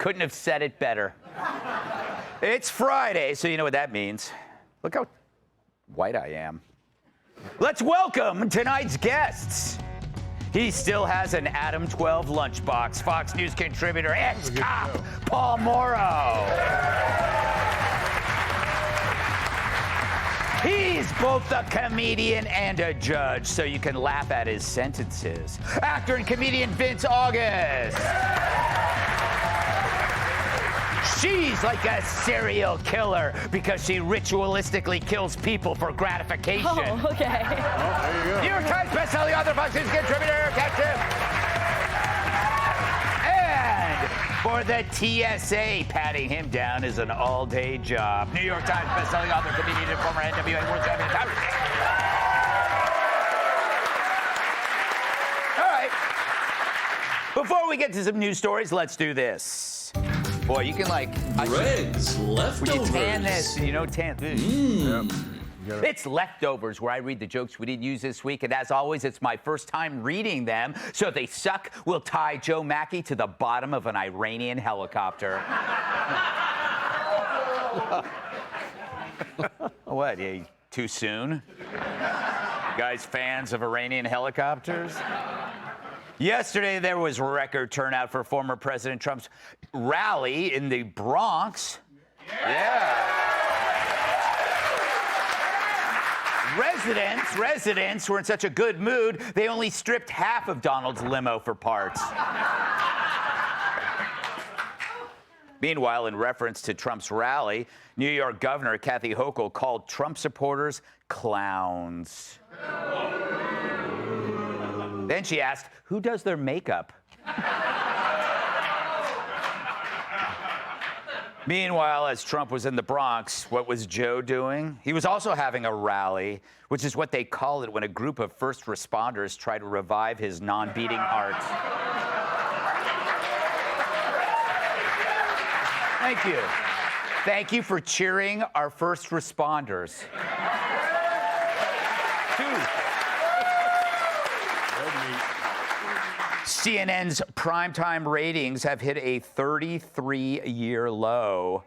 couldn't have said it better. It's Friday, so you know what that means. Look how white I am. Let's welcome tonight's guests. He still has an Adam 12 lunchbox. Fox News contributor, ex-cop, Paul Morrow. He's both a comedian and a judge, so you can laugh at his sentences. Actor and comedian Vince August. She's like a serial killer because she ritualistically kills people for gratification. Oh, okay. Oh, there you go. New York Times bestselling author, Fox News contributor, catch him. And for the TSA, patting him down is an all-day job. New York Times bestselling author, comedian, and former NWA World Champion. All right. Before we get to some news stories, let's do this. Boy, you can Greg's leftovers. when you tan this, and you know tan this. Yep. It's Leftovers, where I read the jokes we didn't use this week, and as always, it's my first time reading them, so if they suck, we'll tie Joe Mackey to the bottom of an Iranian helicopter. What, too soon? You guys fans of Iranian helicopters? Yesterday, there was record turnout for former President Trump's rally in the Bronx. Yeah. Residents were in such a good mood, they only stripped half of Donald's limo for parts. Meanwhile, in reference to Trump's rally, New York Governor Kathy Hochul called Trump supporters clowns. Then she asked, who does their makeup? Meanwhile, as Trump was in the Bronx, what was Joe doing? He was also having a rally, which is what they call it when a group of first responders try to revive his non-beating heart. Thank you. Thank you for cheering our first responders. CNN's primetime ratings have hit a 33-year low.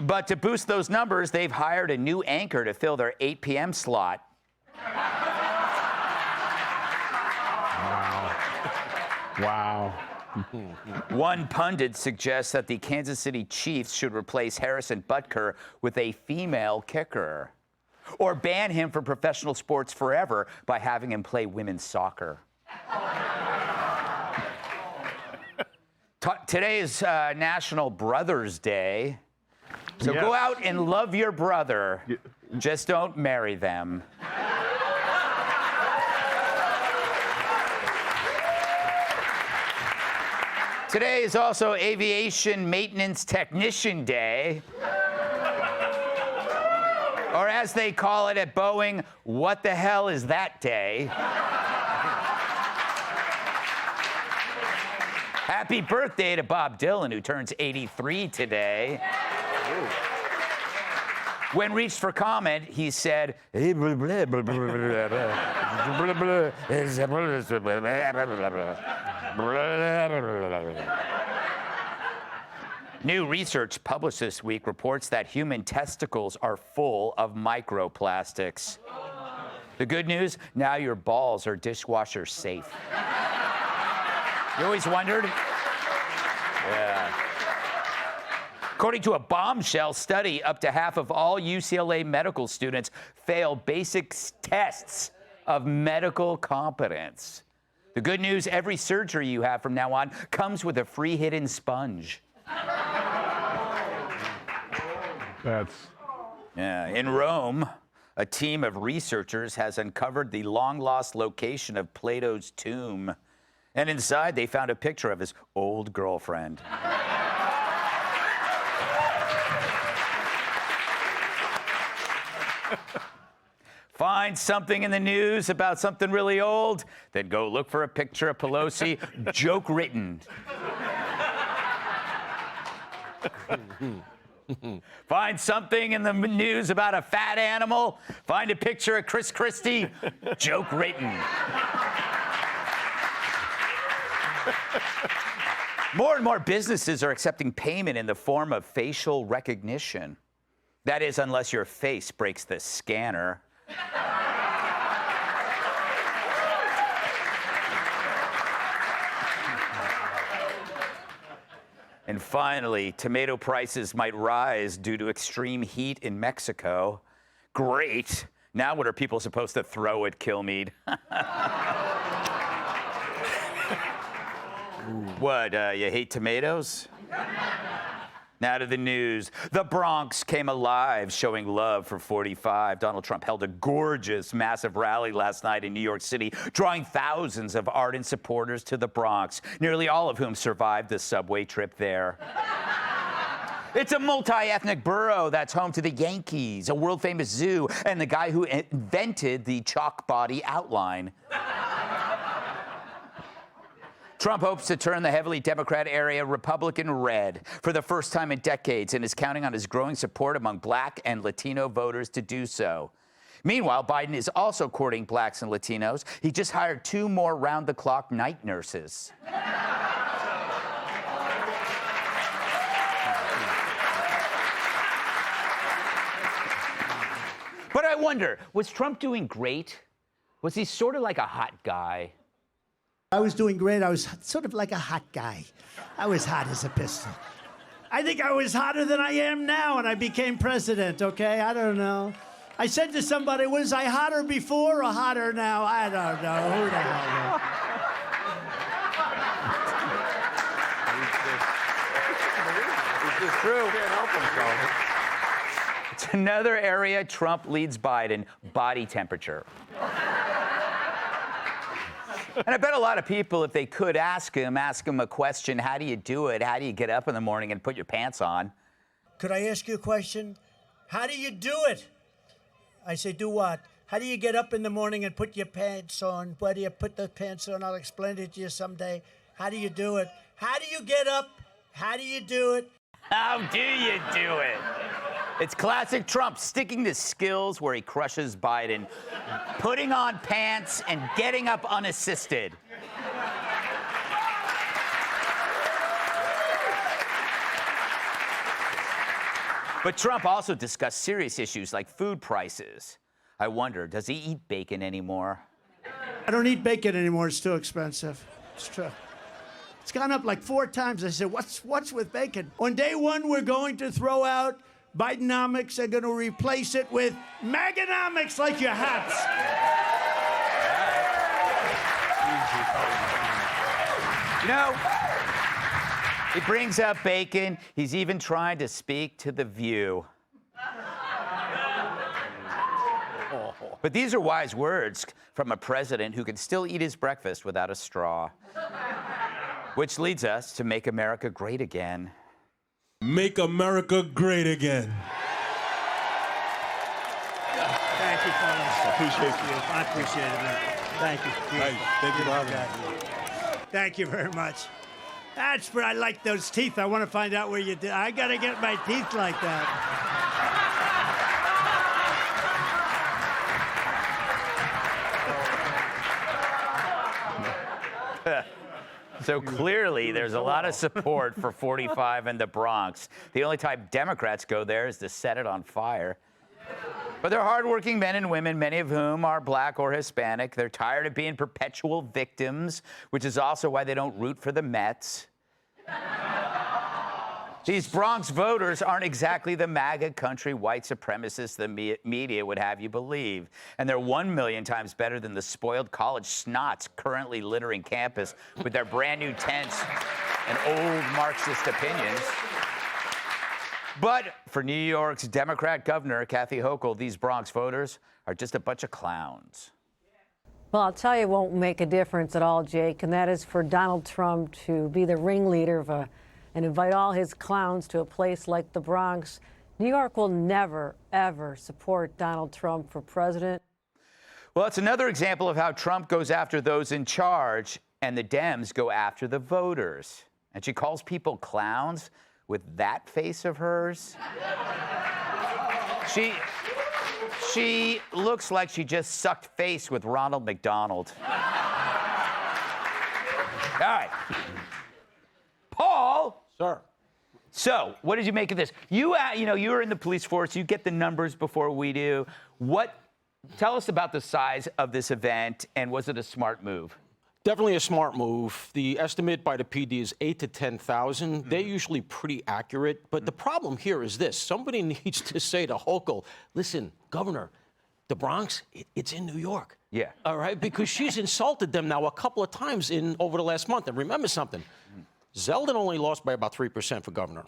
But to boost those numbers, they've hired a new anchor to fill their 8 p.m. slot. Wow. One pundit suggests that the Kansas City Chiefs should replace Harrison Butker with a female kicker, or ban him from professional sports forever by having him play women's soccer. Today is National Brothers Day. So Yes. go out and love your brother. Just don't marry them. Today is also Aviation Maintenance Technician Day. Or as they call it at Boeing, what the hell is that day? Happy birthday to Bob Dylan, who turns 83 today. When reached for comment, he said, New research published this week reports that human testicles are full of microplastics. The good news, now your balls are dishwasher safe. You always wondered? Yeah. According to a bombshell study, up to half of all UCLA medical students fail basic tests of medical competence. The good news, every surgery you have from now on comes with a free hidden sponge. In Rome, a team of researchers has uncovered the long-lost location of Plato's tomb. And inside, they found a picture of his old girlfriend. Find something in the news about something really old, then go look for a picture of Pelosi, joke written. Find something in the news about a fat animal, find a picture of Chris Christie, joke written. More and more businesses are accepting payment in the form of facial recognition. That is, unless your face breaks the scanner. And finally, tomato prices might rise due to extreme heat in Mexico. Great. Now what are people supposed to throw at Kilmeade? What, you hate tomatoes? Now to the news. The Bronx came alive, showing love for 45. Donald Trump held a gorgeous, massive rally last night in New York City, drawing thousands of ardent supporters to the Bronx, nearly all of whom survived the subway trip there. It's a multi-ethnic borough that's home to the Yankees, a world-famous zoo, and the guy who invented the chalk body outline. Trump hopes to turn the heavily Democrat area Republican red for the first time in decades and is counting on his growing support among Black and Latino voters to do so. Meanwhile, Biden is also courting Blacks and Latinos. He just hired 2 more round-the-clock night nurses. But I wonder, was Trump doing great? Was he sort of like a hot guy? I was doing great. I was sort of like a hot guy. I was hot as a pistol. I think I was hotter than I am now when I became president, okay? I don't know. I said to somebody, was I hotter before or hotter now? I don't know. Who the hell knows? It's true. Can't help himself. It's another area Trump leads Biden, body temperature. And I bet a lot of people, if they could ask him a question, how do you do it? How do you get up in the morning and put your pants on? Could I ask you a question? How do you do it? I say, do what? How do you get up in the morning and put your pants on? Where do you put the pants on? I'll explain it to you someday. How do you do it? How do you get up? How do you do it? How do you do it? It's classic Trump, sticking to skills where he crushes Biden, putting on pants and getting up unassisted. But Trump also discussed serious issues like food prices. I wonder, does he eat bacon anymore? I don't eat bacon anymore. It's too expensive. It's true. It's gone up like 4 times. I said, what's with bacon? On day 1, we're going to throw out Bidenomics. They're going to replace it with Maganomics, like your hats. You know, he brings up bacon. He's even trying to speak to The View. But these are wise words from a president who can still eat his breakfast without a straw. Which leads us to Make America Great Again. Make America great again. Thank you, fellas. I appreciate you. I appreciate it, man. Thank you. Hey, thank you for having me. Thank you very much. That's where I like those teeth. I want to find out where you did. I got to get my teeth like that. So clearly, there's a lot of support for 45 in the Bronx. The only time Democrats go there is to set it on fire. But they're hardworking men and women, many of whom are Black or Hispanic. They're tired of being perpetual victims, which is also why they don't root for the Mets. These Bronx voters aren't exactly the MAGA country white supremacists the media would have you believe. And they're 1 million times better than the spoiled college snots currently littering campus with their brand new tents and old Marxist opinions. But for New York's Democrat governor, Kathy Hochul, these Bronx voters are just a bunch of clowns. Well, I'll tell you it won't make a difference at all, Jake, and that is for Donald Trump to be the ringleader of and invite all his clowns to a place like the Bronx. New York will never, ever support Donald Trump for president. Well, it's another example of how Trump goes after those in charge and the Dems go after the voters. And she calls people clowns with that face of hers. She looks like she just sucked face with Ronald McDonald. right. Paul. Sir. So, what did you make of this? You were in the police force. You get the numbers before we do. Tell us about the size of this event, and was it a smart move? Definitely a smart move. The estimate by the PD is 8,000 to 10,000. They're usually pretty accurate. But the problem here is this. Somebody needs to say to Hochul, listen, Governor, the Bronx, it's in New York. Yeah. All right? Because she's insulted them now a couple of times over the last month. And remember something. Zeldin only lost by about 3% for governor.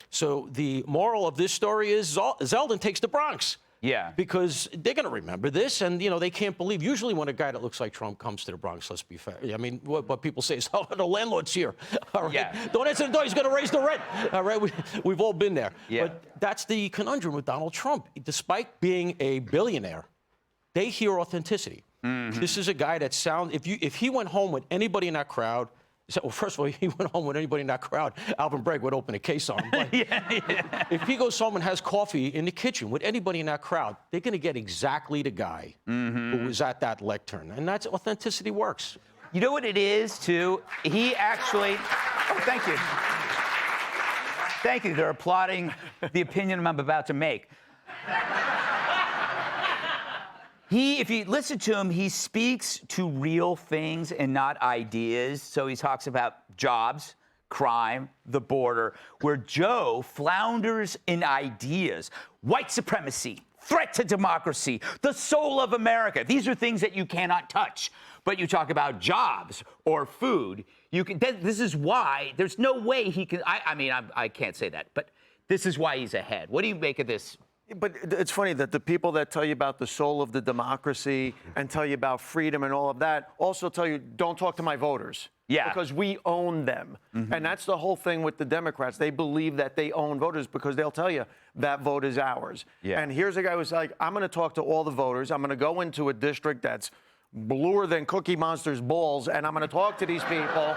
So the moral of this story is Zeldin takes the Bronx. Yeah. Because they're going to remember this, and, they can't believe. Usually when a guy that looks like Trump comes to the Bronx, let's be fair. I mean, what people say is, oh, the landlord's here. All right? Yeah. Don't answer the door. He's going to raise the rent. All right? We've all been there. Yeah. But that's the conundrum with Donald Trump. Despite being a billionaire, they hear authenticity. This is a guy that if he went home with anybody in that crowd, well, first of all, he went home with anybody in that crowd, Alvin Bragg would open a case on him. But if he goes home and has coffee in the kitchen with anybody in that crowd, they're going to get exactly the guy who was at that lectern. And that's authenticity works. You know what it is, too? He actually... Oh, thank you. Thank you. They're applauding the opinion I'm about to make. If you listen to him, he speaks to real things and not ideas. So he talks about jobs, crime, the border, where Joe flounders in ideas. White supremacy, threat to democracy, the soul of America. These are things that you cannot touch. But you talk about jobs or food. This is why there's no way he can. I can't say that, but this is why he's ahead. What do you make of this? But it's funny that the people that tell you about the soul of the democracy and tell you about freedom and all of that also tell you, don't talk to my voters. Yeah. Because we own them. And that's the whole thing with the Democrats. They believe that they own voters because they'll tell you that vote is ours. Yeah. And here's a guy who's like, I'm going to talk to all the voters. I'm going to go into a district that's bluer than Cookie Monster's balls, and I'm going to talk to these people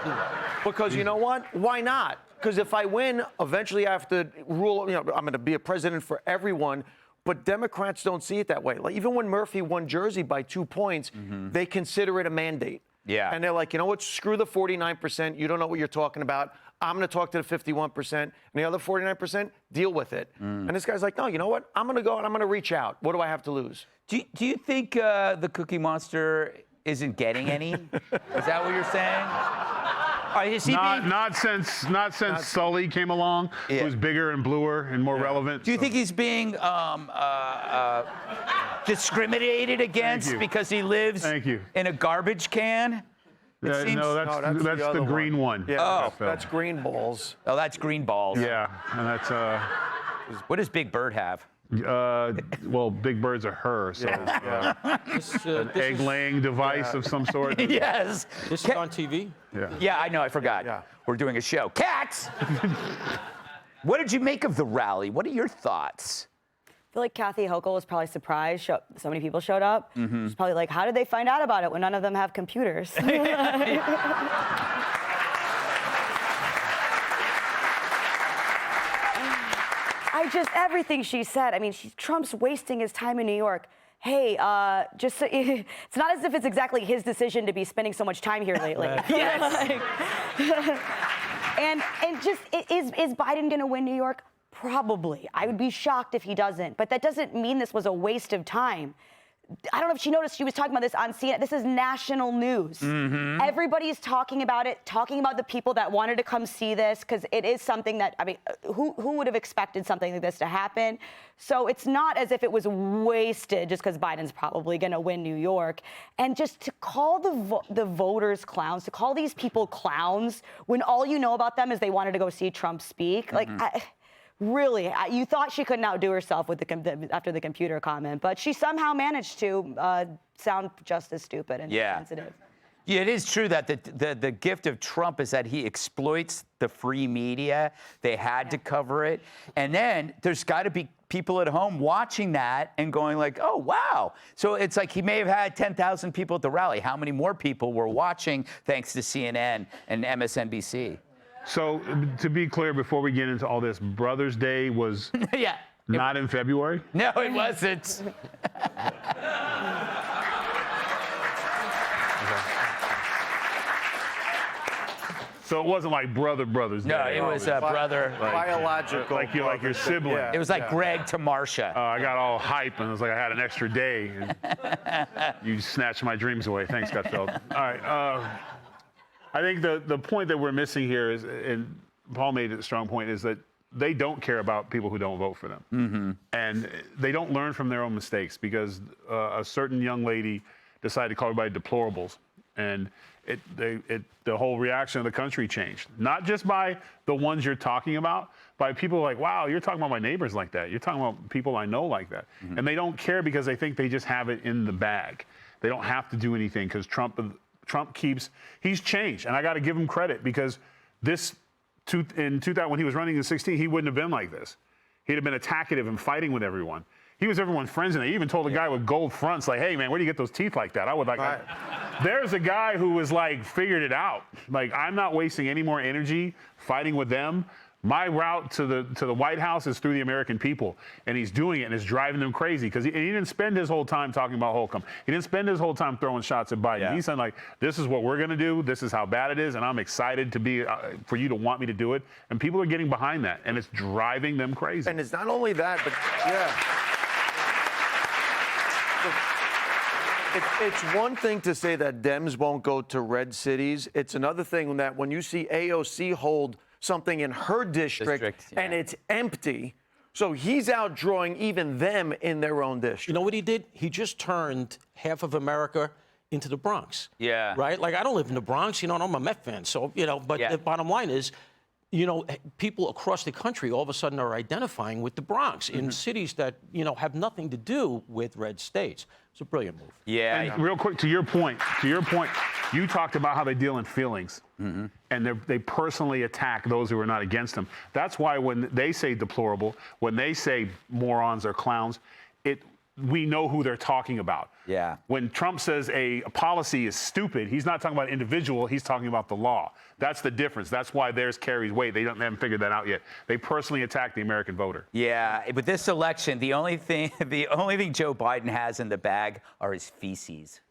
because you know what? Why not? Because if I win, eventually I have to rule, I'm going to be a president for everyone. But Democrats don't see it that way. Like even when Murphy won Jersey by 2 points, they consider it a mandate. Yeah. And they're like, you know what? Screw the 49%. You don't know what you're talking about. I'm going to talk to the 51%. And the other 49%, deal with it. And this guy's like, no, you know what? I'm going to go and I'm going to reach out. What do I have to lose? Do you think the Cookie Monster isn't getting any? Is that what you're saying? Is he Not since Sully came along, who's bigger and bluer and more relevant. Do you think he's being discriminated against because he lives in a garbage can? No, that's the green one. Yeah, that's green balls. Oh, that's green balls. Yeah, and that's What does Big Bird have? well, Big Bird's a her, so an egg-laying device of some sort. Yes. This is on TV? Yeah, I know. I forgot. Yeah. We're doing a show. Cats! What did you make of the rally? What are your thoughts? I feel like Kathy Hochul was probably surprised so many people showed up. She's probably like, how did they find out about it when none of them have computers? Everything she said, I mean, Trump's wasting his time in New York. Hey, it's not as if it's exactly his decision to be spending so much time here lately. Yes. Is Biden going to win New York? Probably. I would be shocked if he doesn't. But that doesn't mean this was a waste of time. I don't know if she noticed, she was talking about this on CNN. This is national news. Everybody's talking about it, talking about the people that wanted to come see this, because it is something that, I mean, who would have expected something like this to happen? So it's not as if it was wasted just because Biden's probably going to win New York. And just to call the voters clowns, to call these people clowns when all you know about them is they wanted to go see Trump speak, like, really, you thought she couldn't outdo herself with after the computer comment, but she somehow managed to sound just as stupid and sensitive. Yeah, it is true that the gift of Trump is that he exploits the free media. They had to cover it. And then there's got to be people at home watching that and going like, oh, wow. So it's like he may have had 10,000 people at the rally. How many more people were watching thanks to CNN and MSNBC? So, to be clear, before we get into all this, Brothers' Day was not in February? No, it wasn't. So it wasn't like brothers. No, day. it was brother. Biological. Like your sibling. Yeah. It was like Greg to Marsha. I got all hype, and it was like I had an extra day. And you snatched my dreams away. Thanks, Gutfeld. All right. I think the point that we're missing here is, and Paul made a strong point, is that they don't care about people who don't vote for them. Mm-hmm. And they don't learn from their own mistakes, because a certain young lady decided to call everybody deplorables. And the whole reaction of the country changed. Not just by the ones you're talking about, by people like, wow, you're talking about my neighbors like that. You're talking about people I know like that. Mm-hmm. And they don't care because they think they just have it in the bag. They don't have to do anything because Trump he's changed. And I got to give him credit, because in 2000, when he was running in 2016, he wouldn't have been like this. He'd have been attackative and fighting with everyone. He was everyone's friends, and they even told a guy with gold fronts, like, hey, man, where do you get those teeth like that? I would like There's a guy who was like, figured it out. Like, I'm not wasting any more energy fighting with them. My route to the White House is through the American people, and he's doing it, and it's driving them crazy, because he didn't spend his whole time talking about Holcomb. He didn't spend his whole time throwing shots at Biden. Yeah. He said, like, this is what we're going to do. This is how bad it is, and I'm excited to be for you to want me to do it. And people are getting behind that, and it's driving them crazy. And it's not only that, but It's one thing to say that Dems won't go to red cities. It's another thing that when you see AOC hold something in her district and it's empty, so he's out drawing even them in their own district. You know what he did? He just turned half of America into the Bronx. Yeah. Right? Like, I don't live in the Bronx, and I'm a Met fan, so, but the bottom line is, people across the country all of a sudden are identifying with the Bronx in cities that, have nothing to do with red states. It's a brilliant move. Yeah. And real quick, to your point, you talked about how they deal in feelings, and they personally attack those who are not against them. That's why when they say deplorable, when they say morons or clowns, we know who they're talking about. Yeah. When Trump says a policy is stupid, he's not talking about individual, he's talking about the law. That's the difference. That's why theirs carries weight. They haven't figured that out yet. They personally attack the American voter. Yeah, but this election, the only thing Joe Biden has in the bag are his feces.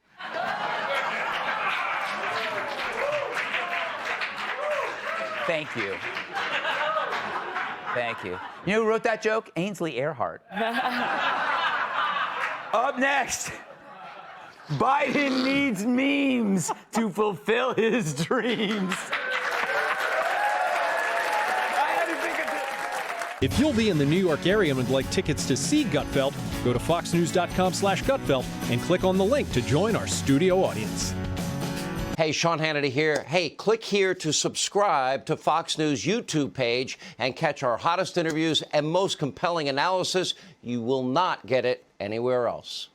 Thank you. Thank you. You know who wrote that joke? Ainsley Earhart. Up next, Biden needs memes to fulfill his dreams. If you'll be in the New York area and would like tickets to see Gutfeld, go to foxnews.com/Gutfeld and click on the link to join our studio audience. Hey, Sean Hannity here. Hey, click here to subscribe to Fox News YouTube page and catch our hottest interviews and most compelling analysis. You will not get it anywhere else.